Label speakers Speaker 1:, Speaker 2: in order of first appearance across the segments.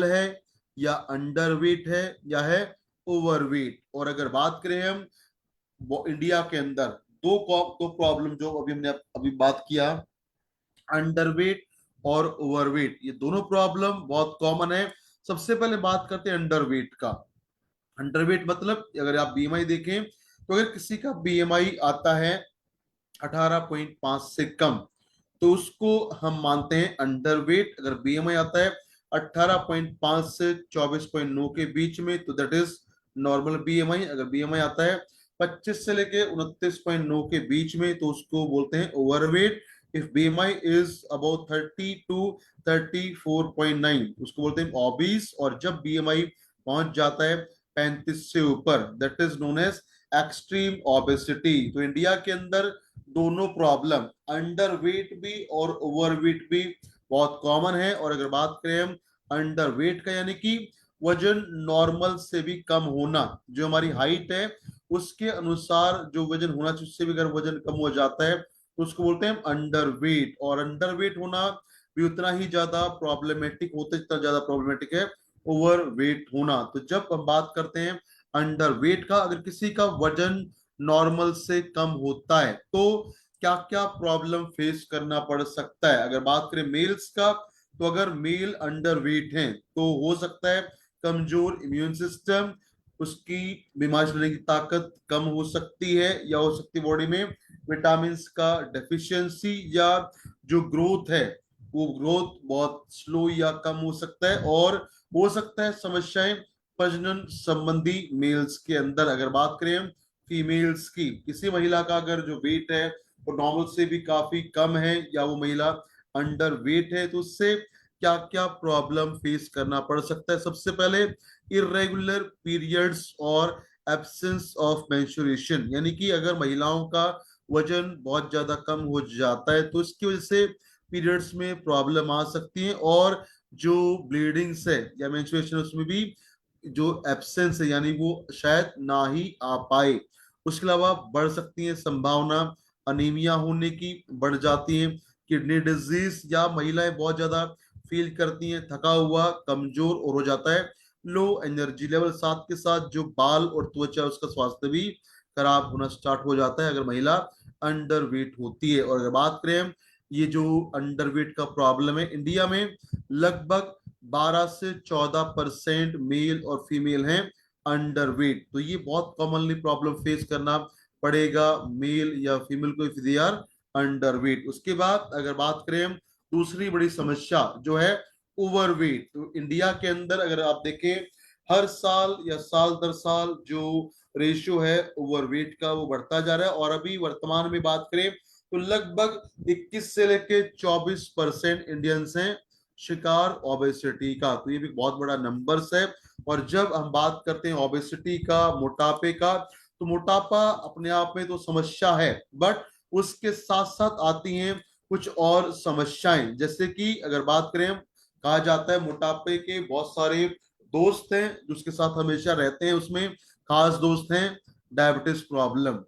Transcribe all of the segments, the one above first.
Speaker 1: है या अंडरवेट है या है ओवरवेट। और अगर बात करें हम इंडिया के अंदर दो प्रॉब्लम जो अभी हमने अभी बात किया, अंडरवेट और ओवरवेट, ये दोनों प्रॉब्लम बहुत कॉमन है। सबसे पहले बात करते हैं अंडरवेट का। अंडरवेट मतलब अगर आप बीएमआई देखें तो अगर किसी का बीएमआई आता है 18.5 से कम तो उसको हम मानते हैं अंडरवेट। अगर बीएमआई आता है 18.5 से 24.9 के बीच में तो दैट इज नॉर्मल बीएमआई। अगर बीएमआई आता है 25 से लेके 29.9 के बीच में तो उसको बोलते हैं overweight. If BMI is about 30 to 34.9 उसको बोलते हैं ऑबीस। और जब बीएमआई पहुंच जाता है 35 से ऊपर that is known as extreme obesity. तो इंडिया के अंदर दोनों प्रॉब्लम, अंडरवेट भी और ओवरवेट भी, बहुत कॉमन है। और अगर बात करें हम अंडरवेट का यानी कि वजन नॉर्मल से भी कम होना, जो हमारी हाइट है उसके अनुसार जो वजन होना चाहिए उससे भी अगर वजन कम हो जाता है तो उसको बोलते हैं अंडरवेट। और अंडरवेट होना भी उतना ही ज्यादा प्रॉब्लमेटिक होता है जितना ज्यादा प्रॉब्लमेटिक है ओवरवेट होना। तो जब हम बात करते हैं अंडरवेट का, अगर किसी का वजन नॉर्मल से कम होता है तो क्या क्या प्रॉब्लम फेस करना पड़ सकता है। अगर बात करें मेल्स का तो अगर मेल अंडरवेट हैं तो हो सकता है कमजोर इम्यून सिस्टम, उसकी बीमारी लड़ने की ताकत कम हो सकती है, या हो सकती है बॉडी में विटामिन का डेफिशिएंसी, या जो ग्रोथ है वो ग्रोथ बहुत स्लो या कम हो सकता है। और हो सकता है समस्याएं प्रजनन संबंधी मेल्स के अंदर। अगर बात करें फीमेल्स की, किसी महिला का अगर जो वेट है वो नॉर्मल से भी काफी कम है या वो महिला अंडर वेट है तो उससे क्या क्या प्रॉब्लम फेस करना पड़ सकता है। सबसे पहले इरेगुलर पीरियड्स और एब्सेंस ऑफ मेंस्ट्रुएशन, यानी कि अगर महिलाओं का वजन बहुत ज्यादा कम हो जाता है तो इसकी वजह से पीरियड्स में प्रॉब्लम आ सकती है। और जो ब्लीडिंग्स है या मेंस्ट्रुएशन उसमें भी जो एब्सेंस है यानी वो शायद ना ही आ पाए। उसके अलावा बढ़ सकती है संभावना अनीमिया होने की, बढ़ जाती है किडनी डिजीज, या महिलाएं बहुत ज्यादा फील करती हैं थका हुआ, कमजोर, और हो जाता है लो एनर्जी लेवल। साथ के साथ जो बाल और त्वचा उसका स्वास्थ्य भी खराब होना स्टार्ट हो जाता है अगर महिला अंडरवेट होती है। और अगर बात करें ये जो अंडरवेट का प्रॉब्लम है इंडिया में लगभग 12 से 14% मेल और फीमेल हैं अंडरवेट। तो ये बहुत कॉमनली प्रॉब्लम फेस करना पड़ेगा मेल या फीमेल को इफ दे आर अंडरवेट। उसके बाद अगर बात करें हम दूसरी बड़ी समस्या जो है ओवरवेट, तो इंडिया के अंदर अगर आप देखें हर साल या साल दर साल जो रेशियो है ओवरवेट का वो बढ़ता जा रहा है। और अभी वर्तमान में बात करें तो लगभग 21 से लेके 24% इंडियंस हैं शिकार ओबेसिटी का। तो ये भी बहुत बड़ा नंबर्स है। और जब हम बात करते हैं ओबेसिटी का, मोटापे का, तो मोटापा अपने आप में तो समस्या है बट उसके साथ साथ आती हैं कुछ और समस्याएं। जैसे कि अगर बात करें, कहा जाता है मोटापे के बहुत सारे दोस्त हैं जो उसके साथ हमेशा रहते हैं, उसमें खास दोस्त हैं diabetes problem,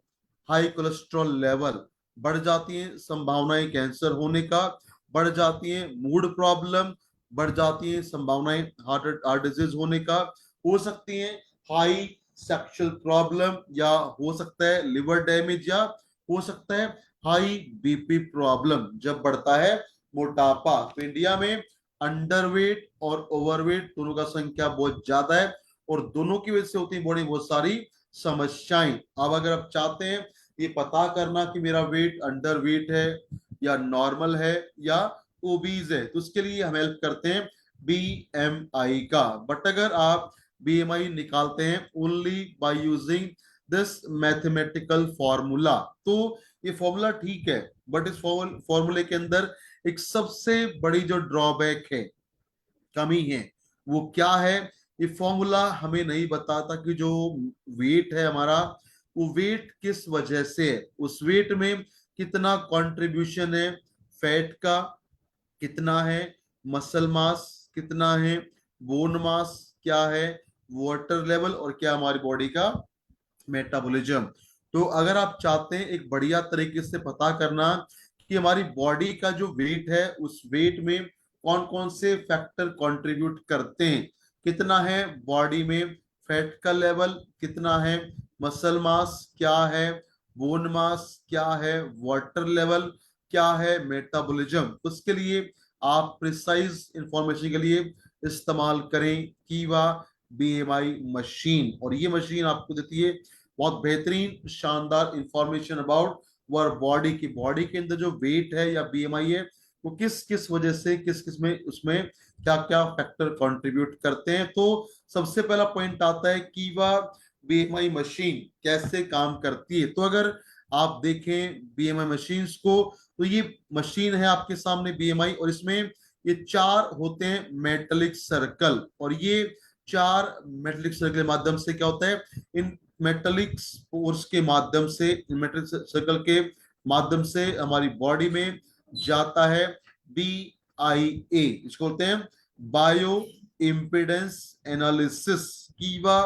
Speaker 1: high cholesterol level, बढ़ जाती है संभावनाएं कैंसर होने का, बढ़ जाती है मूड प्रॉब्लम, बढ़ जाती है संभावनाएं हार्ट डिजीज होने का, हो सकती है हाई सेक्सुअल प्रॉब्लम, या हो सकता है लिवर डैमेज, या हो सकता है हाई बीपी प्रॉब्लम जब बढ़ता है मोटापा। तो इंडिया में अंडरवेट और ओवरवेट दोनों का संख्या बहुत ज्यादा है और दोनों की वजह से होती है बॉडी बहुत सारी समस्याएं। अब अगर आप चाहते हैं ये पता करना कि मेरा वेट अंडर वेट है या नॉर्मल है या ओबीज है तो उसके लिए हम हेल्प करते हैं बीएमआई का। बट अगर आप बीएमआई निकालते हैं only by using this mathematical formula तो ये फॉर्मूला ठीक है बट इस फॉर्मूले के अंदर एक सबसे बड़ी जो ड्रॉबैक है, कमी है, वो क्या है? ये फॉर्मूला हमें नहीं बताता कि जो वेट है हमारा वो वेट किस वजह से है, उस वेट में कितना कंट्रीब्यूशन है फैट का, कितना है मसल मास, कितना है बोन मास, क्या है वाटर लेवल, और क्या हमारी बॉडी का मेटाबॉलिज्म। तो अगर आप चाहते हैं एक बढ़िया तरीके से पता करना कि हमारी बॉडी का जो वेट है उस वेट में कौन कौन से फैक्टर कंट्रीब्यूट करते हैं, कितना है बॉडी में फैट का लेवल, कितना है मसल मास, क्या है बोन मास, क्या है वाटर लेवल, क्या है मेटाबॉलिज्म। उसके लिए आप प्रिसाइज इंफॉर्मेशन के लिए इस्तेमाल करें कीवा बीएमआई मशीन, और ये मशीन आपको देती है बहुत बेहतरीन शानदार इंफॉर्मेशन अबाउट वर बॉडी की, बॉडी के अंदर जो वेट है या बीएमआई है वो किस किस वजह से किस किस में उसमें क्या क्या फैक्टर कंट्रीब्यूट करते हैं। तो सबसे पहला पॉइंट आता है कि वह बीएमआई मशीन कैसे काम करती है। तो अगर आप देखें बीएमआई मशीन्स को, तो ये मशीन है आपके सामने बीएमआई, और इसमें ये 4 होते हैं मेटेलिक सर्कल, और ये 4 मेटेलिक सर्कल के माध्यम से क्या होता है, इन मेटेलिक फोर्स के माध्यम से, मेटेलिक सर्कल के माध्यम से हमारी बॉडी में जाता है बी आई ए, इसको बोलते हैं बायो इम्पिडेंस एनालिसिस कीवा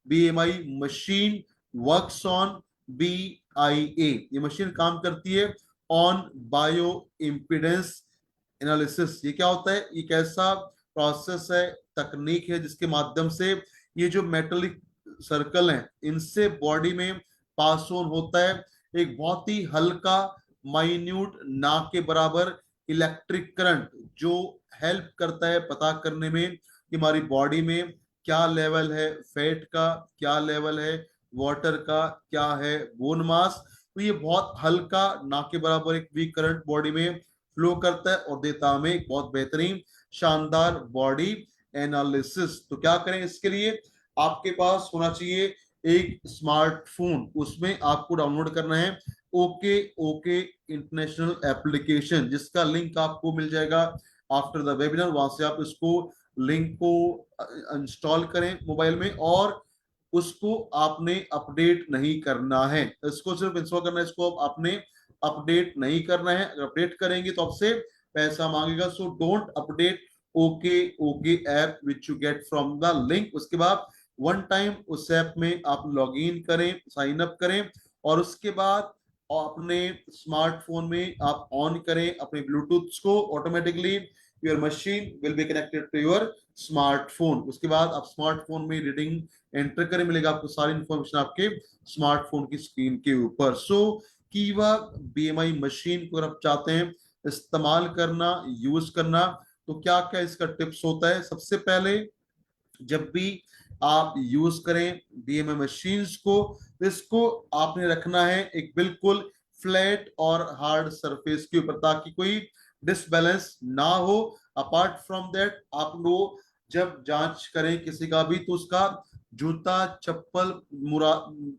Speaker 1: BMI machine works on B I A. ये मशीन काम करती है ऑन बायो इम्पिडेंस एनालिसिस। ये क्या होता है, ये कैसा प्रोसेस है, तकनीक है जिसके माध्यम से ये जो मेटेलिक सर्कल हैं इनसे बॉडी में पास ऑन होता है एक बहुत ही हल्का माइन्यूट ना के बराबर इलेक्ट्रिक करंट, जो हेल्प करता है पता करने में कि हमारी बॉडी में क्या लेवल है फैट का, क्या लेवल है वाटर का, क्या है बोन मास। तो ये बहुत हल्का ना के बराबर एक वीक करंट बॉडी में फ्लो करता है और देता हमें एक बहुत बेहतरीन शानदार बॉडी एनालिसिस। तो क्या करें इसके लिए, आपके पास होना चाहिए एक स्मार्टफोन, उसमें आपको डाउनलोड करना है ओके ओके इंटरनेशनल एप्लीकेशन, जिसका लिंक आपको मिल जाएगा आफ्टर द वेबिनार। वहां से आप इसको लिंक को इंस्टॉल करें मोबाइल में, और उसको आपने अपडेट नहीं करना है, इसको सिर्फ इंस्टॉल करना है, इसको आपने अपडेट नहीं करना है। अगर अपडेट करेंगे तो आपसे पैसा मांगेगा, so don't update okay okay app which you get from the link. उसके बाद वन टाइम उस ऐप में आप लॉग इन करें, साइन अप करें, और उसके बाद अपने स्मार्टफोन में आप ऑन करें अपने ब्लूटूथ को, automatically your machine will be connected to your smartphone. उसके बाद आप स्मार्टफोन में रीडिंग एंटर करें, मिलेगा आपको सारी इंफॉर्मेशन आपके स्मार्टफोन की स्क्रीन के ऊपर। सो कीवा बीएमआई मशीन को अगर आप चाहते हैं इस्तेमाल करना, यूज करना, तो क्या क्या इसका टिप्स होता है। सबसे पहले जब भी आप यूज करें बीएमआई मशीन्स को, तो इसको आपने रखना है एक बिल्कुल फ्लैट और हार्ड सरफेस के ऊपर, ताकि कोई डिसबैलेंस ना हो। अपार्ट फ्रॉम दैट आप लोग जब जांच करें किसी का भी, तो उसका जूता चप्पल मुरा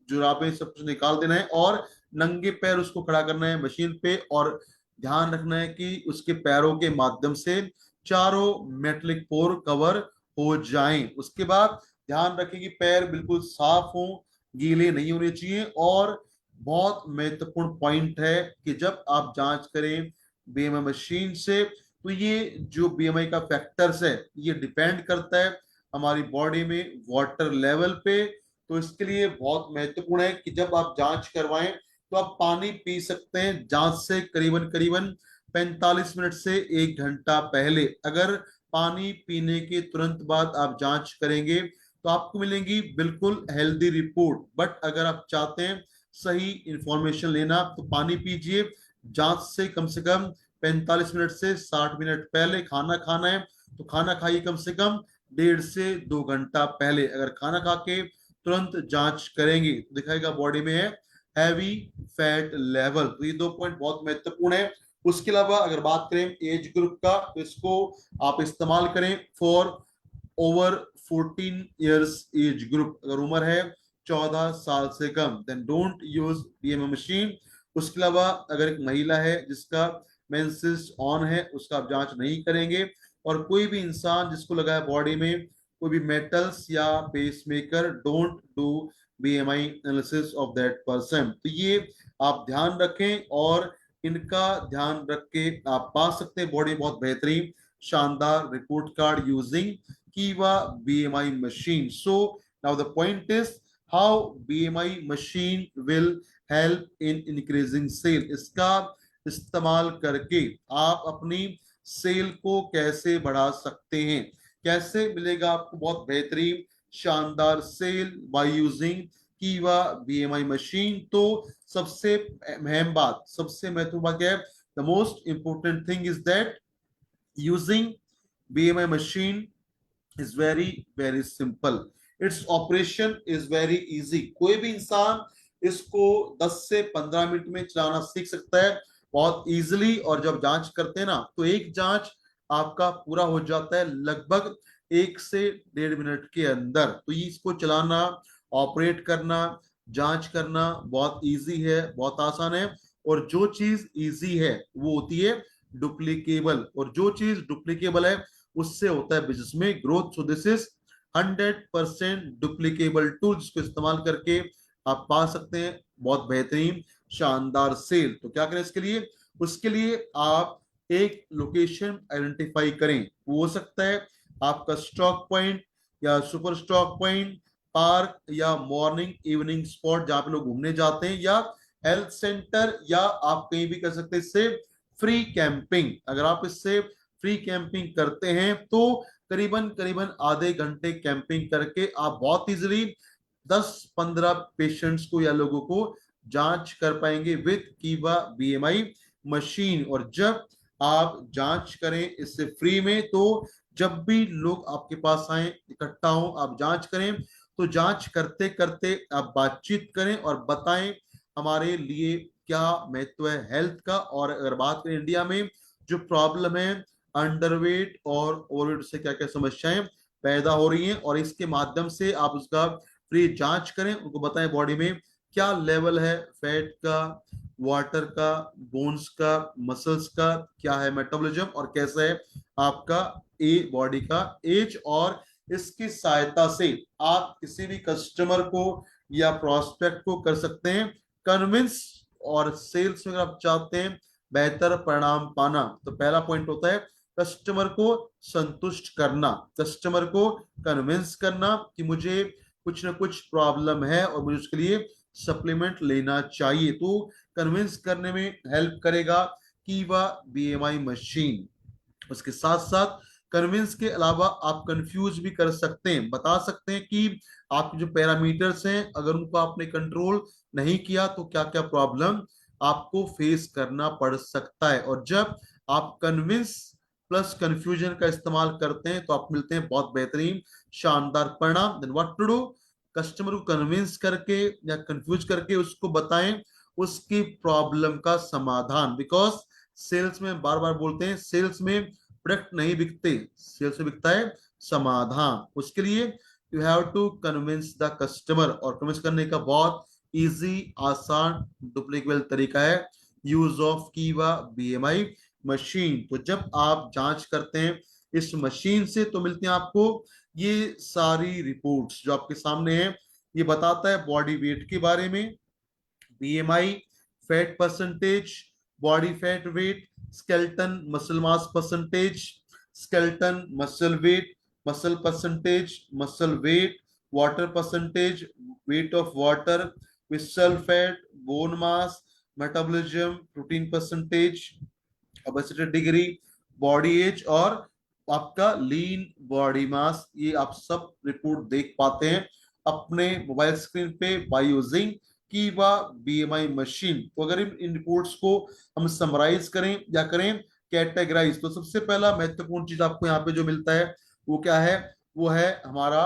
Speaker 1: जुराबे सब कुछ निकाल देना है, और नंगे पैर उसको खड़ा करना है मशीन पे, और ध्यान रखना है कि उसके पैरों के माध्यम से चारों मेटलिक पोर कवर हो जाएं। उसके बाद ध्यान रखें कि पैर बिल्कुल साफ हो, गीले नहीं होने चाहिए। और बहुत महत्वपूर्ण पॉइंट है कि जब आप जांच करें बीएमआई मशीन से, तो ये जो बीएमआई का फैक्टर्स है ये डिपेंड करता है हमारी बॉडी में वाटर लेवल पे। तो इसके लिए बहुत महत्वपूर्ण है कि जब आप जांच करवाएं तो आप पानी पी सकते हैं जांच से करीबन करीबन 45 मिनट से 1 घंटा पहले। अगर पानी पीने के तुरंत बाद आप जांच करेंगे तो आपको मिलेंगी बिल्कुल हेल्दी रिपोर्ट। बट अगर आप चाहते हैं सही इंफॉर्मेशन लेना तो पानी पीजिए जांच से कम 45 मिनट से 60 मिनट पहले। खाना खाना है तो खाना खाइए कम से कम 1.5 से 2 घंटा पहले। अगर खाना खा के तुरंत जांच करेंगे तो दिखाएगा बॉडी में है हैवी फैट लेवल। तो ये 2 पॉइंट बहुत महत्वपूर्ण है। उसके अलावा अगर बात करें एज ग्रुप का, तो इसको आप इस्तेमाल करें for over 14 years age group. अगर उम्र है 14 साल से कम, then don't use BMI machine. उसके अलावा अगर एक महिला है जिसका मेंसेस ऑन है, उसका आप जांच नहीं करेंगे। और कोई भी इंसान जिसको लगा है बॉडी में कोई भी मेटल्स या pacemaker, don't do BMI analysis of that person. तो ये आप ध्यान रखें, और इनका ध्यान रख के आप पा सकते हैं बॉडी बहुत बेहतरीन शानदार report card using Keeva BMI machine. So now the point is how BMI machine will help in increasing sale. इसका इस्तेमाल करके आप अपनी सेल को कैसे बढ़ा सकते हैं। कैसे मिलेगा आपको बहुत बेहतरीन शानदार cell by using Keeva BMI machine. तो सबसे अहम बात, सबसे महत्वपूर्ण बात क्या है, the most important thing is that using BMI machine is very simple. Its operation is very easy. कोई भी इंसान इसको 10 से 15 मिनट में चलाना सीख सकता है बहुत इजीली। और जब जांच करते हैं ना, तो एक जांच आपका पूरा हो जाता है लगभग 1 से 1.5 मिनट के अंदर। तो ये इसको चलाना, ऑपरेट करना, जांच करना बहुत इजी है, बहुत आसान है। और जो चीज इजी है वो होती है डुप्लीकेबल, और जो चीज डुप्लीकेबल है उससे होता है बिजनेस में growth. So this is 100% duplicable tool, जिसको इस्तेमाल करके आप पा सकते हैं बहुत बेहतरीन शानदार सेल। तो क्या करें इसके लिए, उसके लिए आप एक लोकेशन आइडेंटिफाई करें। वो हो सकता है आपका स्टॉक पॉइंट या सुपर स्टॉक पॉइंट, पार्क या मॉर्निंग इवनिंग स्पॉट जहां पे लोग घूमने जाते हैं, या हेल्थ सेंटर, या आप कहीं भी कर सकते हैं इससे फ्री कैंपिंग। अगर आप इससे फ्री कैंपिंग करते हैं तो करीबन करीबन आधे घंटे कैंपिंग करके आप बहुत इजीली 10-15 पेशेंट्स को या लोगों को जांच कर पाएंगे विद कीवा बीएमआई मशीन। और जब आप जांच करें इससे फ्री में, तो जब भी लोग आपके पास आए, इकट्ठा हो, आप जांच करें, तो जांच करते करते आप बातचीत करें और बताएं हमारे लिए क्या महत्व है हेल्थ का। और अगर बात करें इंडिया में जो प्रॉब्लम है अंडरवेट और ओवरवेट से क्या क्या समस्याएं पैदा हो रही हैं, और इसके माध्यम से आप उसका फ्री जांच करें, उनको बताएं बॉडी में क्या लेवल है फैट का, वाटर का, बोन्स का, मसल्स का, क्या है मेटाबॉलिज्म, और कैसा है आपका बॉडी का एज। और इसकी सहायता से आप किसी भी कस्टमर को या प्रोस्पेक्ट को कर सकते हैं कन्विंस। और सेल्स में अगर आप चाहते हैं बेहतर परिणाम पाना, तो पहला पॉइंट होता है कस्टमर को संतुष्ट करना, कस्टमर को कन्विंस करना कि मुझे कुछ ना कुछ प्रॉब्लम है और मुझे उसके लिए सप्लीमेंट लेना चाहिए। तो कन्विंस करने में हेल्प करेगा कीवा बीएमआई मशीन। उसके साथ साथ कन्विंस के अलावा आप कंफ्यूज भी कर सकते हैं, बता सकते हैं कि आपके जो पैरामीटर्स हैं अगर उनको आपने कंट्रोल नहीं किया तो क्या क्या प्रॉब्लम आपको फेस करना पड़ सकता है। और जब आप कन्विंस प्लस कंफ्यूजन का इस्तेमाल करते हैं तो आप मिलते हैं बहुत बेहतरीन शानदार परिणाम। Then what to do, customer को कन्विंस करके या कंफ्यूज करके उसको बताएं उसकी प्रॉब्लम का समाधान। बिकॉज सेल्स में बार बार बोलते हैं, सेल्स में प्रोडक्ट नहीं बिकते, सेल्स में बिकता है समाधान। उसके लिए you have to convince the customer, और कन्विंस करने का बहुत इजी आसान डुप्लीकेबल तरीका है use of Keeva BMI machine. तो जब आप जांच करते हैं इस मशीन से तो मिलती हैं आपको ये सारी रिपोर्ट्स जो आपके सामने है। ये बताता है बॉडी वेट के बारे में, BMI, fat percentage, body fat weight, skeleton muscle mass percentage, skeleton muscle weight, muscle percentage, muscle weight, water percentage, weight of water, visceral fat, bone mass, metabolism, protein percentage, obesity degree, body age, और आपका lean body mass. ये आप सब report देख पाते हैं अपने mobile screen पे by using Keeva BMI machine. तो अगर इन रिपोर्ट्स को हम समराइज करें या करें कैटेगराइज, तो सबसे पहला महत्वपूर्ण चीज आपको यहाँ पे जो मिलता है वो क्या है, वो है हमारा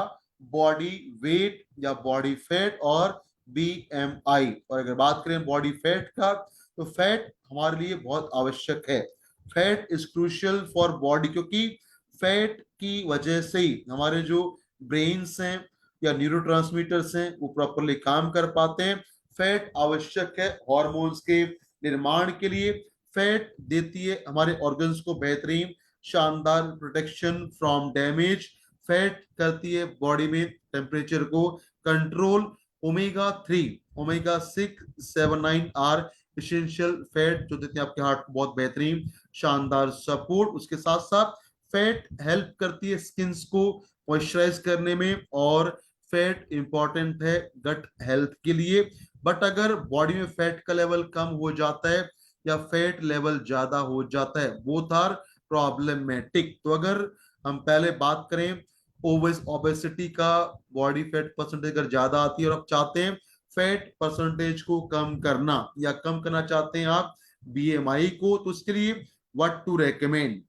Speaker 1: बॉडी वेट या बॉडी फैट और बीएमआई। और अगर बात करें बॉडी फैट का, तो फैट हमारे लिए बहुत आवश्यक है। Fat is crucial for body, क्योंकि फैट की वजह से ही हमारे जो ब्रेन्स हैं या न्यूरोट्रांसमीटर्स हैं वो प्रॉपरली काम कर पाते हैं। फैट आवश्यक है हार्मोन्स के निर्माण के लिए। फैट देती है हमारे ऑर्गन्स को बेहतरीन शानदार प्रोटेक्शन फ्रॉम डैमेज। फैट करती है बॉडी में टेम्परेचर को control. Omega 3, omega 6, 7, 9 are essential fat जो देते हैं आपके हार्ट को बहुत बेहतरीन शानदार सपोर्ट। उसके साथ साथ फैट हेल्प करती है स्किन्स को मॉइस्चराइज करने में, और फैट इंपॉर्टेंट है गट हेल्थ के लिए। बट अगर बॉडी में फैट का लेवल कम हो जाता है या फैट लेवल ज्यादा हो जाता है, बोथ आर प्रॉब्लमेटिक। तो अगर हम पहले बात करें ओबेसिटी का, बॉडी फैट परसेंटेज अगर ज्यादा आती है और आप चाहते हैं फैट परसेंटेज को कम करना या कम करना चाहते हैं आप बीएमआई को, तो उसके लिए what to recommend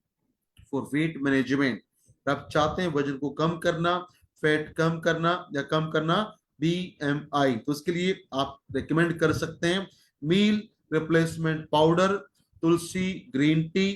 Speaker 1: for weight management. आप चाहते हैं वजन को कम करना, फैट कम करना या कम करना बीएमआई, तो उसके लिए आप रेकमेंड कर सकते हैं meal replacement powder, Tulsi green tea,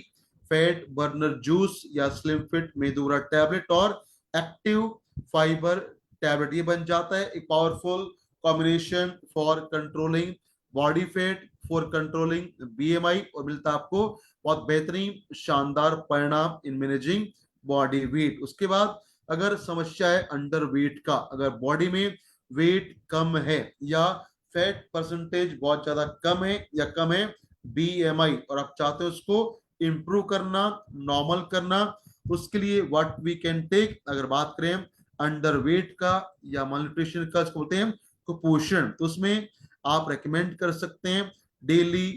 Speaker 1: fat burner juice या स्लिम फिट मेदुरा टैबलेट और एक्टिव फाइबर टैबलेट। ये बन जाता है एक powerful combination for controlling body fat, for controlling BMI, और मिलता है आपको बहुत बेहतरीन शानदार परिणाम इन मैनेजिंग बॉडी वेट। उसके बाद अगर समस्या है अंडर वेट का, अगर बॉडी में वेट कम है या फैट परसेंटेज बहुत ज्यादा कम है या कम है बीएमआई, और आप चाहते हो उसको इंप्रूव करना, नॉर्मल करना, उसके लिए व्हाट वी कैन टेक। अगर बात करें अंडर वेट का या malnutrition का, इसको बोलते हैं कुपोषण, तो उसमें आप रेकमेंड कर सकते हैं डेली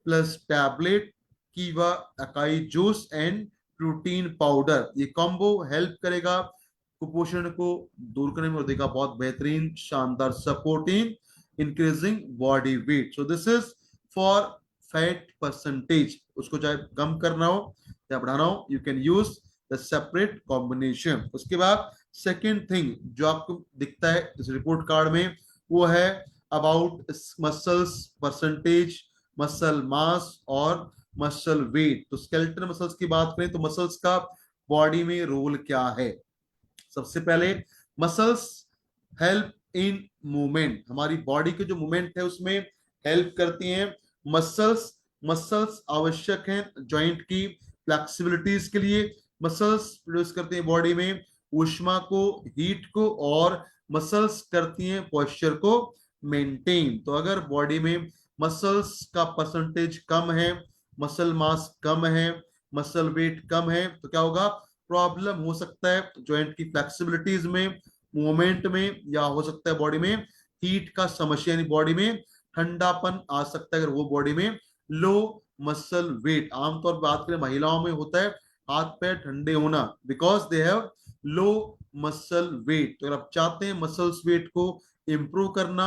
Speaker 1: प्लस टैबलेट, कीवा acai juice and protein powder. ये कॉम्बो हेल्प करेगा कुपोषण को दूर करने में और देगा बहुत बेहतरीन शानदार support in increasing body weight. So this is for fat percentage, उसको चाहे कम करना हो या बढ़ाना हो, you can use the separate combination. उसके बाद सेकेंड थिंग जो आपको दिखता है इस रिपोर्ट कार्ड में, वो है about muscles percentage, muscle mass और मसल वेट। तो स्केलेटल मसल्स की बात करें तो मसल्स का बॉडी में रोल क्या है। सबसे पहले मसल्स हेल्प इन मूवमेंट, हमारी बॉडी के जो मूवमेंट है उसमें हेल्प करती हैं मसल्स। मसल्स आवश्यक हैं जॉइंट की फ्लेक्सिबिलिटीज के लिए। मसल्स प्रोड्यूस करती हैं बॉडी में ऊष्मा को, हीट को, और मसल्स करती हैं पोस्चर को मेंटेन। तो अगर बॉडी में मसल्स का परसेंटेज कम है, मसल मास कम है, मसल वेट कम है, तो क्या होगा, प्रॉब्लम हो सकता है जॉइंट की फ्लेक्सिबिलिटीज में, मूवमेंट में, या हो सकता है बॉडी में हीट का समस्या, यानी बॉडी में ठंडापन आ सकता है अगर वो बॉडी में लो मसल वेट। आमतौर पर बात करें महिलाओं में होता है हाथ पैर ठंडे होना because they have low muscle weight. तो अगर आप चाहते हैं मसल्स वेट को इंप्रूव करना,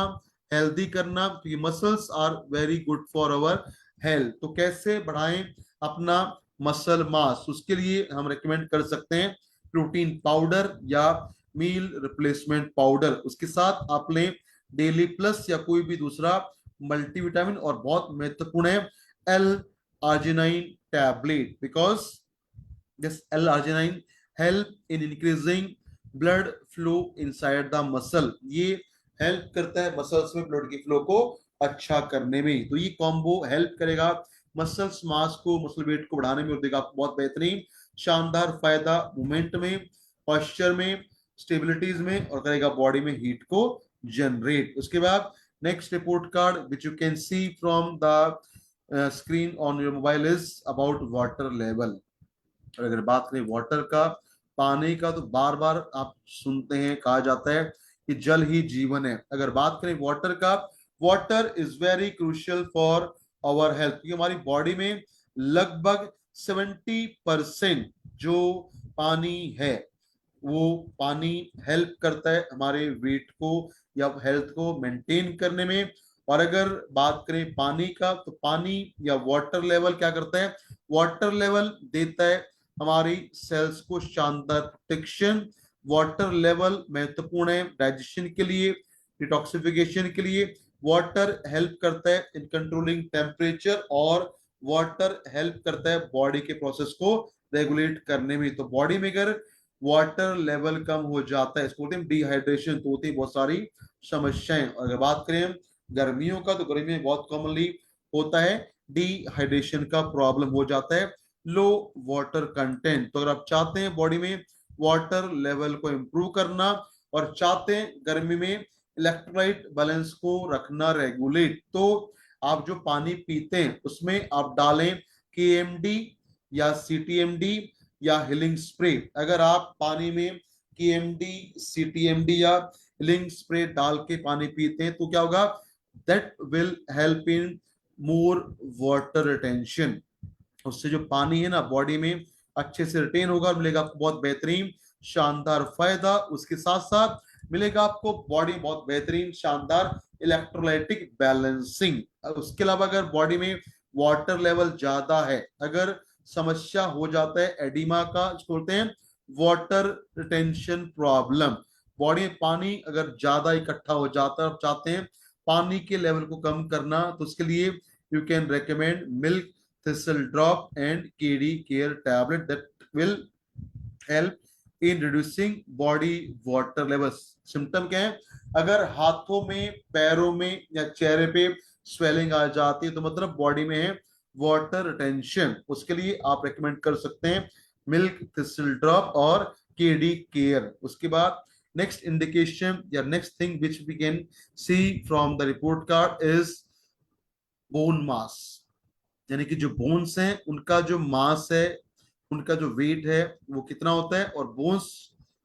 Speaker 1: हेल्दी करना, क्योंकि muscles are very good for our health, तो कैसे बढ़ाएं अपना मसल मास, उसके लिए हम रेकमेंड कर सकते हैं प्रोटीन पाउडर या मील रिप्लेसमेंट पाउडर। उसके साथ आप लें डेली प्लस या कोई भी दूसरा मल्टीविटामिन, और बहुत महत्वपूर्ण है L arginine tablet, because this L arginine help in increasing blood flow inside the muscle. ये हेल्प करता है मसल्स में ब्लड की फ्लो को अच्छा करने में। तो ये कॉम्बो हेल्प करेगा मसल्स मास को, मसल वेट को बढ़ाने में और देगा आपको बहुत बेहतरीन शानदार फायदा मूवमेंट में, पॉस्चर में, स्टेबिलिटीज में, और करेगा बॉडी में हीट को जनरेट। उसके बाद next report card which you can see from the screen on your mobile is about water level. अगर बात करें वाटर का, पानी का, तो बार बार आप सुनते हैं कहा जाता है कि जल ही जीवन है। अगर बात करें वाटर का, water is very crucial for our health, क्योंकि हमारी बॉडी में लगभग 70% जो पानी है, वो पानी हेल्प करता है हमारे वेट को या हेल्थ को मेंटेन करने में। और अगर बात करें पानी का, तो पानी या वाटर लेवल क्या करता है, वाटर लेवल देता है हमारी सेल्स को शानदार प्रोटेक्शन। वाटर लेवल महत्वपूर्ण है डाइजेशन के लिए, डिटॉक्सिफिकेशन के लिए। वाटर हेल्प करता है इन कंट्रोलिंग टेम्परेचर, और वाटर हेल्प करता है बॉडी के प्रोसेस को रेगुलेट करने में। तो बॉडी में अगर वाटर लेवल कम हो जाता है, इसको बोलते हैं डिहाइड्रेशन, तो होती है बहुत सारी समस्याएं। अगर बात करें गर्मियों का, तो गर्मी में बहुत कॉमनली होता है डिहाइड्रेशन का प्रॉब्लम हो जाता है, लो वाटर कंटेंट। तो अगर आप चाहते हैं बॉडी में वाटर लेवल को इंप्रूव करना और चाहते हैं गर्मी में इलेक्ट्रोलाइट बैलेंस को रखना रेगुलेट, तो आप जो पानी पीते हैं उसमें आप डालें केएमडी या सीटीएमडी या हिलिंग स्प्रे। अगर आप पानी में केएमडी, सीटीएमडी या हिलिंग स्प्रे डाल के पानी पीते हैं तो क्या होगा, that will help in more water retention. उससे जो पानी है ना बॉडी में अच्छे से रिटेन होगा और मिलेगा आपको बहुत बेहतरीन शानदार फायदा। उसके साथ साथ मिलेगा आपको बॉडी बहुत बेहतरीन शानदार इलेक्ट्रोलाइटिक बैलेंसिंग। उसके अलावा अगर बॉडी में वाटर लेवल ज्यादा है, अगर समस्या हो जाता है एडिमा का, इसको बोलते हैं वाटर रिटेंशन प्रॉब्लम, बॉडी में पानी अगर ज्यादा इकट्ठा हो जाता है, आप चाहते हैं पानी के लेवल को कम करना, तो उसके लिए you can recommend milk thistle drop and KD care tablet that will help in reducing body water levels। Symptom क्या है? अगर हाथों में, पैरों में या चेहरे पे स्वेलिंग आ जाती है तो मतलब बॉडी में है वाटर रिटेंशन। उसके लिए आप रेकमेंड कर सकते हैं मिल्क थिस्टल ड्रॉप और केडी केयर। उसके बाद नेक्स्ट इंडिकेशन या next thing which we can see from the report card is bone mass, यानी कि जो बोन्स हैं उनका जो मास है, उनका जो वेट है वो कितना होता है। और बोन्स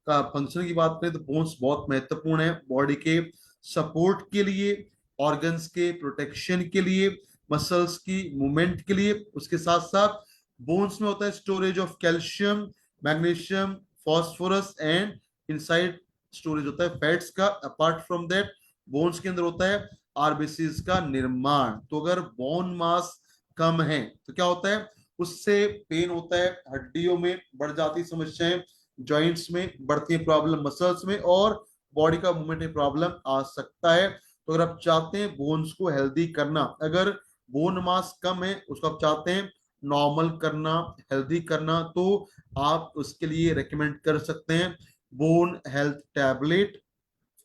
Speaker 1: का फंक्शन की बात करें तो बोन्स बहुत महत्वपूर्ण है बॉडी के सपोर्ट के लिए, ऑर्गन्स के प्रोटेक्शन के लिए, मसल्स की मूवमेंट के लिए। उसके साथ साथ बोन्स में होता है storage of calcium, magnesium, phosphorus and inside storage होता है फैट्स का। अपार्ट फ्रॉम दैट बोन्स के अंदर होता है आरबीसीज का निर्माण। तो अगर बोन मास कम है तो क्या होता है, उससे पेन होता है, हड्डियों में बढ़ जाती समस्याएं, जॉइंट्स में बढ़ती है प्रॉब्लम, मसल्स में, और बॉडी का मूवमेंट में प्रॉब्लम आ सकता है। तो अगर आप चाहते हैं बोन्स को हेल्दी करना, अगर बोन मास कम है उसको आप चाहते हैं नॉर्मल करना, हेल्दी करना, तो आप उसके लिए रेकमेंड कर सकते हैं bone health tablet,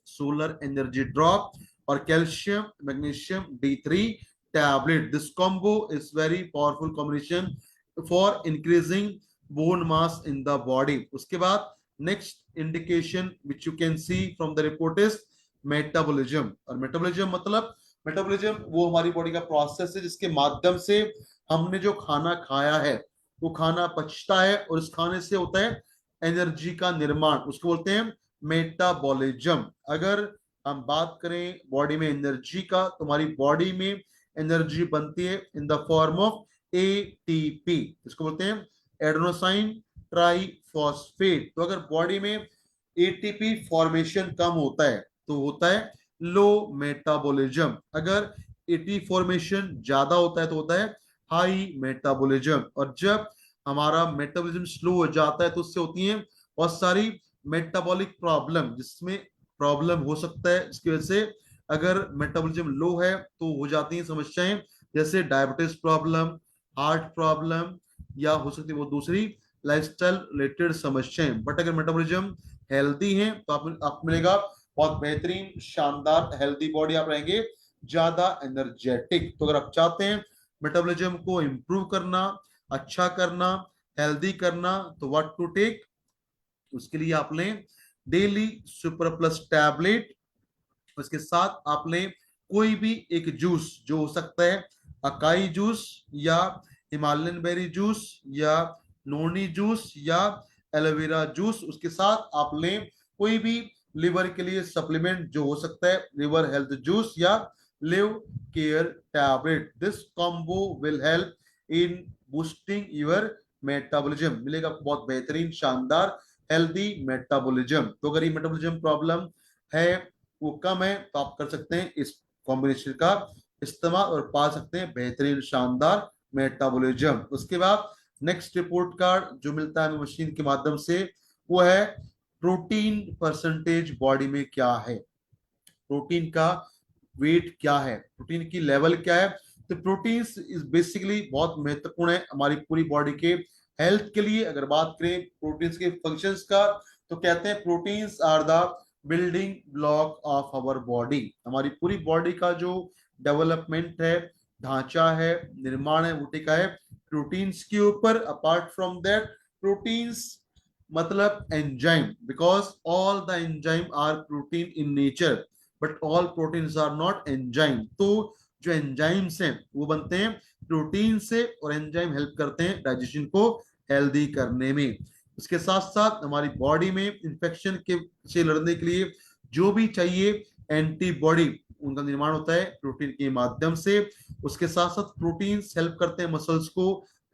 Speaker 1: solar energy drop और calcium magnesium D3 tablet। This combo is very powerful combination for increasing bone mass in the body। उसके बाद next indication which you can see from the report is metabolism। और metabolism मतलब, metabolism वो हमारी body का process है जिसके माध्यम से हमने जो खाना खाया है वो खाना पचता है और इस खाने से होता है एनर्जी का निर्माण, उसको बोलते हैं मेटाबॉलिज्म। अगर हम बात करें बॉडी में एनर्जी का, तो हमारी बॉडी में एनर्जी बनती है in the form of ATP, इसको बोलते हैं एडेनोसाइन ट्राइफॉस्फेट। तो अगर बॉडी में एटीपी फॉर्मेशन कम होता है तो होता है लो मेटाबॉलिज्म, अगर एटीपी फॉर्मेशन ज्यादा होता है तो होता है हाई मेटाबॉलिज्म। और जब हमारा मेटाबॉलिज्म स्लो हो जाता है तो उससे होती है बहुत सारी मेटाबॉलिक प्रॉब्लम, जिसमें प्रॉब्लम हो सकता है इसकी वजह से, अगर मेटाबॉलिज्म लो है तो हो जाती हैं समस्याएं जैसे डायबिटीज प्रॉब्लम, हार्ट प्रॉब्लम, या हो सकती है वो दूसरी लाइफस्टाइल रिलेटेड समस्याएं। बट अगर मेटाबॉलिज्म हेल्दी है तो आपको मिलेगा बहुत बेहतरीन शानदार हेल्दी बॉडी, आप रहेंगे ज्यादा एनर्जेटिक। तो अगर आप चाहते हैं मेटाबॉलिज्म को इंप्रूव करना, अच्छा करना, हेल्दी करना, तो व्हाट टू टेक, उसके लिए आप लें डेली सुपर प्लस टैबलेट। उसके साथ आप लें कोई भी एक जूस, जो हो सकता है अकाई जूस या हिमालयन बेरी जूस या नोनी जूस या एलोवेरा जूस। उसके साथ आप लें कोई भी लिवर के लिए सप्लीमेंट, जो हो सकता है लिवर हेल्थ जूस या live care tablet. This combo will help in boosting your metabolism. मिलेगा बहुत बेहतरीन शानदार हेल्दी मेटाबॉलिज्म। तो अगर ये मेटाबॉलिज्म प्रॉब्लम है वो कम है तो आप कर सकते हैं इस कॉम्बिनेशन का इस्तेमाल और पा सकते हैं बेहतरीन शानदार मेटाबॉलिज्म। उसके बाद नेक्स्ट रिपोर्ट कार्ड जो मिलता है मशीन के माध्यम से वो है प्रोटीन परसेंटेज बॉडी में क्या है, प्रोटीन का वेट क्या है, प्रोटीन की लेवल क्या है। तो प्रोटीन इज बेसिकली बहुत महत्वपूर्ण है हमारी पूरी बॉडी के हेल्थ के लिए। अगर बात करें प्रोटीन्स के फंक्शंस का तो कहते हैं proteins are the building block of our body. हमारी पूरी बॉडी का जो डेवलपमेंट है, ढांचा है, निर्माण है, वो टिका है प्रोटीन्स के ऊपर। अपार्ट फ्रॉम दैट प्रोटीन्स मतलब enzyme, because all the enzyme are protein in nature but all proteins are not enzyme. तो जो एंजाइम्स हैं वो बनते हैं प्रोटीन से और एंजाइम हेल्प करते हैं डाइजेशन को हेल्दी करने में। उसके साथ साथ हमारी बॉडी में इंफेक्शन के से लड़ने के लिए जो भी चाहिए एंटीबॉडी, उनका निर्माण होता है प्रोटीन के माध्यम से। उसके साथ साथ प्रोटीन्स हेल्प करते हैं मसल्स को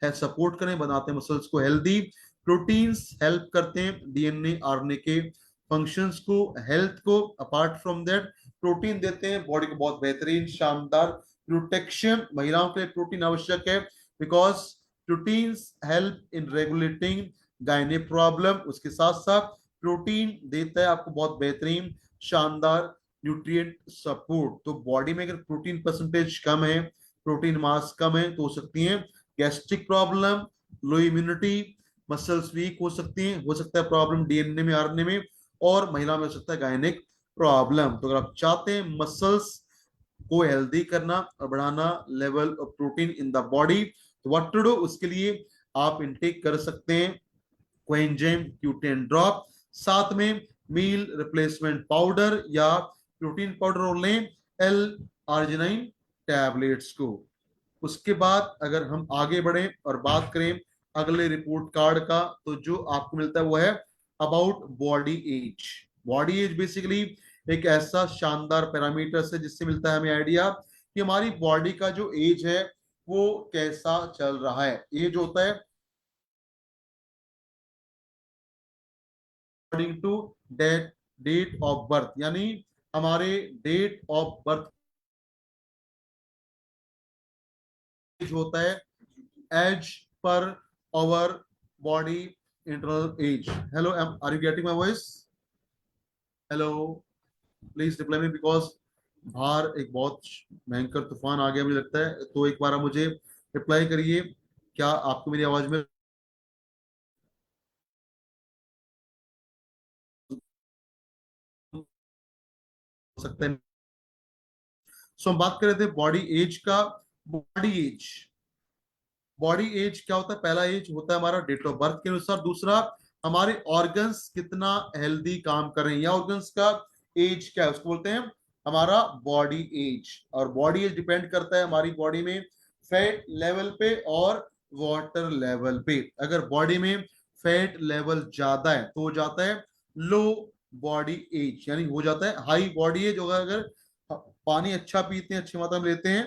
Speaker 1: है सपोर्ट करें, बनाते हैं मसल्स को हेल्दी। प्रोटीन्स हेल्प करते हैं डीएनए आरएनए के फंक्शंस को, हेल्थ को। अपार्ट फ्रॉम दैट प्रोटीन देते हैं बॉडी को बहुत बेहतरीन शानदार प्रोटेक्शन। महिलाओं के लिए प्रोटीन आवश्यक है because proteins help in regulating गायने प्रॉब्लम। उसके साथ साथ प्रोटीन देता है आपको बहुत बेहतरीन शानदार न्यूट्रिएंट सपोर्ट। तो बॉडी में अगर प्रोटीन परसेंटेज कम है, प्रोटीन मास कम है, तो हो सकती है गैस्ट्रिक प्रॉब्लम, लो इम्यूनिटी, मसल्स वीक हो सकती हैं, हो सकता है प्रॉब्लम डीएनए में आरएनए में, और महिला में हो सकता है गायनिक प्रॉब्लम। तो अगर आप चाहते हैं मसल्स को हेल्दी करना और बढ़ाना level of protein in the body, तो व्हाट टू डू, उसके लिए आप इनटेक कर सकते हैं कोएंजाइम Q10 ड्रॉप, साथ में मील रिप्लेसमेंट पाउडर या प्रोटीन पाउडर और लें एल आर्जिनाइन टैबलेट्स को। उसके बाद अगर हम आगे बढ़े और बात करें अगले रिपोर्ट कार्ड का, तो जो आपको मिलता है वो है about body age. Body age basically एक ऐसा शानदार पैरामीटर है जिससे मिलता है हमें आइडिया कि हमारी बॉडी का जो एज है वो कैसा चल रहा है। एज होता है according to date of birth, यानी हमारे डेट ऑफ बर्थ एज होता है एज पर our body internal age. Hello, are you getting my voice? Hello, please reply me because बाहर एक बहुत भयंकर तूफान आ गया मुझे लगता है, तो एक बार आप मुझे रिप्लाई करिए, क्या आपको मेरी आवाज में सकता है? सो हम बात कर रहे थे बॉडी एज का। बॉडी एज, बॉडी एज क्या होता है? पहला एज होता है हमारा डेट ऑफ बर्थ के अनुसार, दूसरा हमारे ऑर्गन्स कितना हेल्दी काम कर रहे हैं, या ऑर्गन्स का एज क्या है उसको बोलते हैं हमारा बॉडी एज। और बॉडी एज डिपेंड करता है हमारी बॉडी में फैट लेवल पे और वाटर लेवल पे। अगर बॉडी में फैट लेवल ज्यादा है तो हो जाता है लो बॉडी एज, यानी हो जाता है हाई बॉडी एज। होगा अगर पानी अच्छा पीते हैं, अच्छी मात्रा में लेते हैं,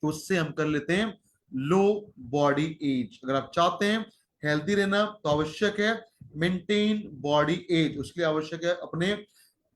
Speaker 1: तो उससे हम कर लेते हैं लो बॉडी एज। अगर आप चाहते हैं हेल्दी रहना तो आवश्यक है मेंटेन बॉडी एज, उसके लिए आवश्यक है अपने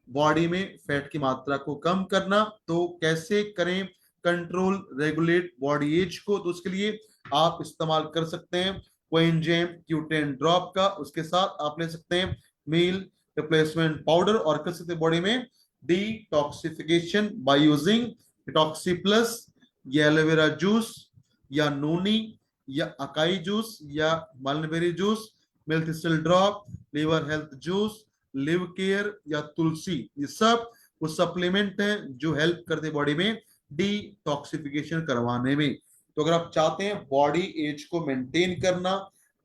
Speaker 1: बॉडी में फैट की मात्रा को कम करना। तो कैसे करें कंट्रोल रेगुलेट बॉडी एज को? तो उसके लिए आप इस्तेमाल कर सकते हैं कोएंजाइम Q10 ड्रॉप का, उसके साथ आप ले सकते हैं मील रिप्लेसमेंट पाउडर, और कर सकते हैं बॉडी में डिटॉक्सिफिकेशन बाय यूजिंग डिटॉक्सी प्लस, या एलोवेरा जूस, या नोनी, या अकाई जूस, या mulberry juice, milk thistle drop, liver health juice, live care, या तुलसी। ये सब वो सप्लीमेंट हैं जो हेल्प करते हैं बॉडी में डिटॉक्सिफिकेशन करवाने में। तो अगर आप चाहते हैं बॉडी एज को मेंटेन करना,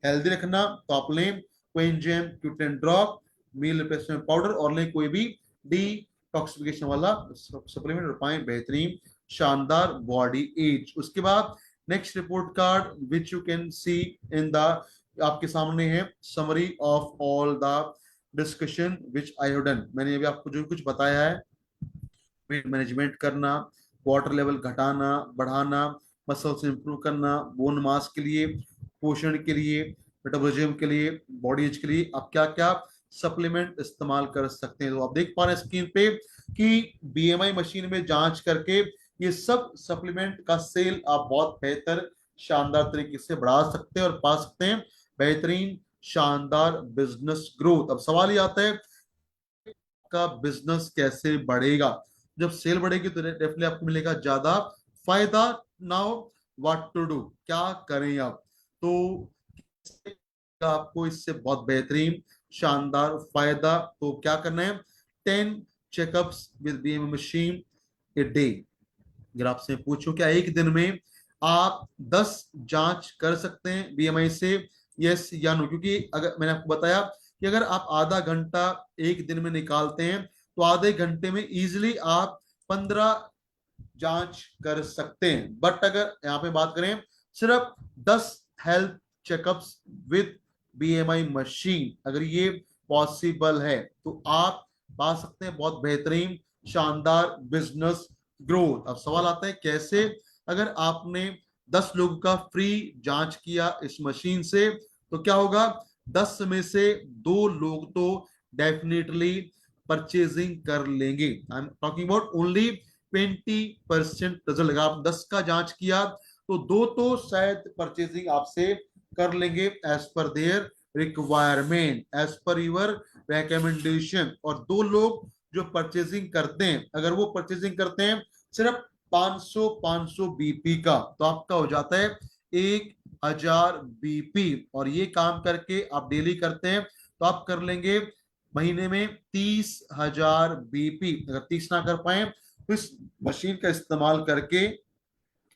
Speaker 1: हेल्दी रखना, तो आप लें coenzyme Q10 drop, meal replacement powder, और लें कोई भी डिटॉक्सिफिकेशन वाला सप्लीमेंट और पाएं बेहतरीन शानदार बॉडी एज। उसके बाद next report card which you can see in the, आपके सामने है summary of all the discussion which I have done. मैंने अभी आपको जो कुछ बताया है, वेट मैनेजमेंट करना, वाटर लेवल घटाना बढ़ाना, मसल्स इंप्रूव करना, बोन मास के लिए, पोषण के लिए, मेटाबॉलिज्म के लिए, बॉडी एज के लिए आप क्या क्या सप्लीमेंट इस्तेमाल कर सकते हैं। तो आप देख पा रहे हैं स्क्रीन पे कि बीएमआई मशीन में जांच करके ये सब सप्लीमेंट का सेल आप बहुत बेहतर शानदार तरीके से बढ़ा सकते हैं और पा सकते हैं बेहतरीन शानदार बिजनेस ग्रोथ। अब सवाल ये आता है का बिजनेस कैसे बढ़ेगा? जब सेल बढ़ेगी तो डेफिनेटली आपको मिलेगा ज्यादा फायदा। नाउ व्हाट टू डू, क्या करें आप? तो आपको इससे बहुत बेहतरीन शानदार फायदा, तो क्या करना है 10 checkups with BMI machine a day. अगर आपसे पूछो क्या एक दिन में आप 10 जांच कर सकते हैं बीएमआई से, यस या नो? क्योंकि अगर मैंने आपको बताया कि अगर आप आधा घंटा एक दिन में निकालते हैं तो आधे घंटे में इजिली आप 15 जांच कर सकते हैं। बट अगर यहाँ पे बात करें सिर्फ 10 health checkups with BMI machine, अगर ये पॉसिबल है तो आप पा सकते हैं बहुत बेहतरीन शानदार बिजनेस ग्रोथ। अब सवाल आता है कैसे? अगर आपने 10 लोगों का फ्री जांच किया इस मशीन से, तो क्या होगा, 10 में से 2 लोग तो डेफिनेटली परचेजिंग कर लेंगे। I am talking about only 20% result. अगर आप 10 का जांच किया तो 2 तो शायद परचेजिंग आपसे कर लेंगे एज पर देयर रिक्वायरमेंट, एज पर यूर रिकमेंडेशन। और 2 लोग जो परचेजिंग करते हैं, अगर वो परचेजिंग करते हैं सिर्फ 500 बीपी का, तो आपका हो जाता है 1000 बीपी। और ये काम करके आप डेली करते हैं तो आप कर लेंगे महीने में 30,000 बीपी। अगर 30 ना कर पाए तो इस मशीन का इस्तेमाल करके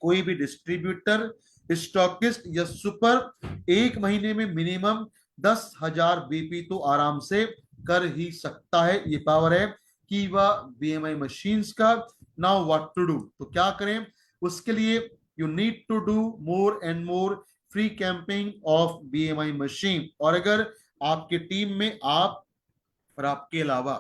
Speaker 1: कोई भी डिस्ट्रीब्यूटर, स्टॉकिस्ट या सुपर एक महीने में मिनिमम 10,000 बीपी तो आराम से कर ही सकता है। ये पावर है कीवा बीएमआई मशीन्स का। नाउ व्हाट टू डू, तो क्या करें उसके लिए, you need to do more and more free camping of BMI machine. और अगर आपके टीम में आप और आपके अलावा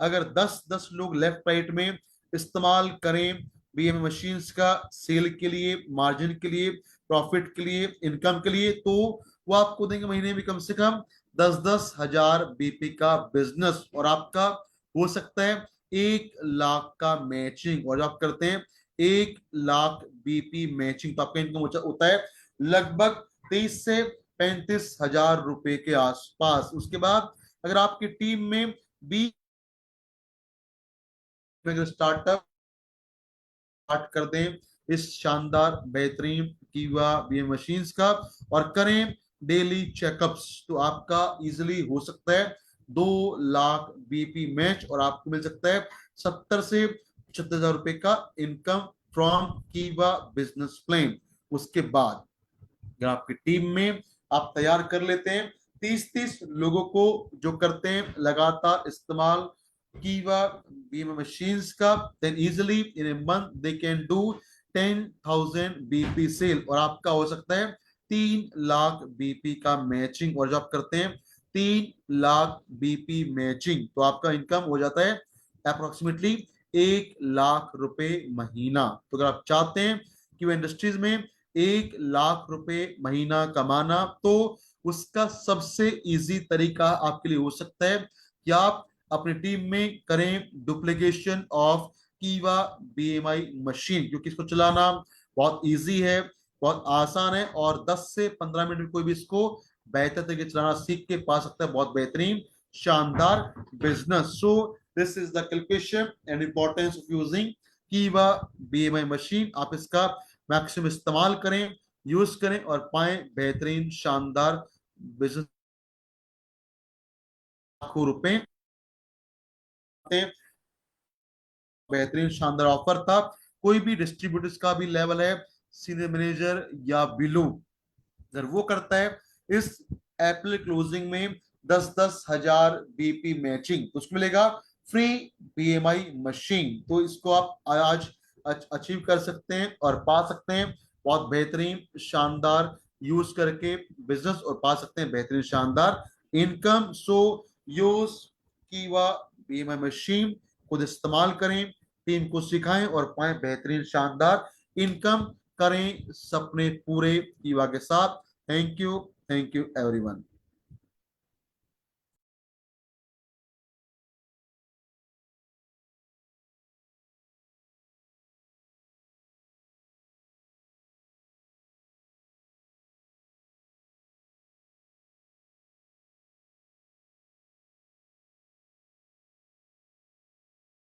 Speaker 1: अगर 10-10 लोग लेफ्ट राइट में इस्तेमाल करें बीएमए मशीन्स का सेल के लिए, मार्जिन के लिए, प्रॉफिट के लिए, इनकम के लिए, तो वो आपको देंगे महीने में कम से कम 10-10 हजार बीपी का बिजनेस। और आपका हो सकता है 1 लाख का मैचिंग। और जब आप करते हैं 1 लाख बीपी मैचिंग तो आपका इनकम होता है लगभग 30 से 35 हजार रुपए के आसपास। उसके बाद अगर आपकी टीम में बी स्टार्टअप स्टार्ट कर दें इस शानदार बेहतरीन कीवा बीएम मशीन्स का और करें डेली चेकअप्स, तो आपका इजीली हो सकता है 2 लाख बीपी मैच और आपको मिल सकता है 70 से 75 हजार रुपए का इनकम फ्रॉम कीवा बिजनेस प्लान। उसके बाद अगर आपकी टीम में आप तैयार कर लेते हैं 30-30 लोगों को जो करते हैं लगातार इस्तेमाल कीवा बीमा मशीन्स का, then easily in a month they can do 10,000 BP sale और आपका हो सकता है 3 लाख बीपी का मैचिंग। और जब आप करते हैं 3 लाख बीपी मैचिंग तो आपका इनकम हो जाता है अप्रोक्सीमेटली 1 लाख रुपए महीना। तो अगर आप चाहते हैं कि वो इंडस्ट्रीज में 1 लाख रुपए महीना कमाना, तो उसका सबसे इजी तरीका आपके लिए हो सकता है कि आप अपनी टीम में करें duplication of Keeva BMI machine, क्योंकि इसको चलाना बहुत इजी है, बहुत आसान है और 10 से 15 मिनट में कोई भी इसको बेहतर तरीके चलाना सीख के पा सकता है बहुत बेहतरीन शानदार business. So this is the calculation and importance of using Keeva BMI machine. आप इसका मैक्सिमम इस्तेमाल करें, यूज करें और पाएं बेहतरीन शानदार बिजनेस। लाखों रुपए बेहतरीन शानदार ऑफर था। कोई भी डिस्ट्रीब्यूटर्स का भी लेवल है सीनियर मैनेजर या बिलो, अगर वो करता है इस अप्रैल क्लोजिंग में 10-10 हजार बीपी मैचिंग तो उसको मिलेगा फ्री बीएमआई मशीन। तो इसको आप आज अचीव कर सकते हैं और पा सकते हैं बहुत बेहतरीन शानदार यूज करके बिजनेस और पा सकते हैं बेहतरीन शानदार इनकम। सो यूज कीवा बीएमआई मशीन खुद इस्तेमाल करें, टीम को सिखाएं और पाएं बेहतरीन शानदार इनकम, करें सपने पूरे कीवा के साथ। Thank you everyone.